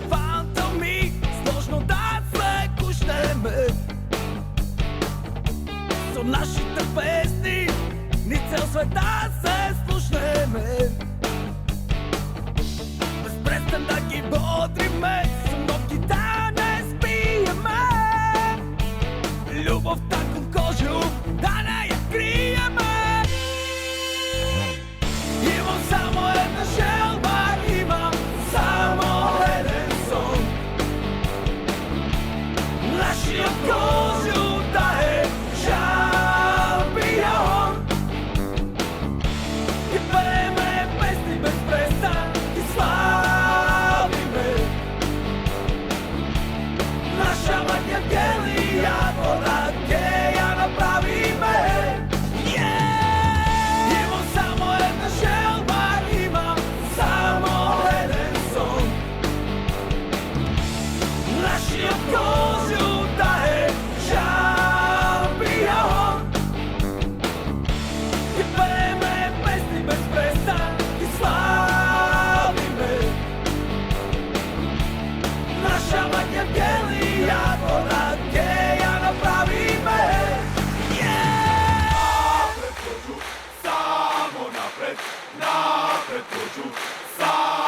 фантоми, сложно да се кушнеме. Со нашите песни ни цел света се слушнеме. Без престан да ги бодриме, со нотки да не спиеме. Любовта кон кожу да не я криеме. Имам само една желба, имам само един сон. Нашият кожу да е шампион. И пееме песни без престан и славиме. Наша Евангелия от я направиме. Имам само една желба, имам само един сон. Нашият кожу да е шампион. И пееме песни без престан и славиме. Наша Евангелия от я направиме. Napred koču, samo napred, napred koču, samo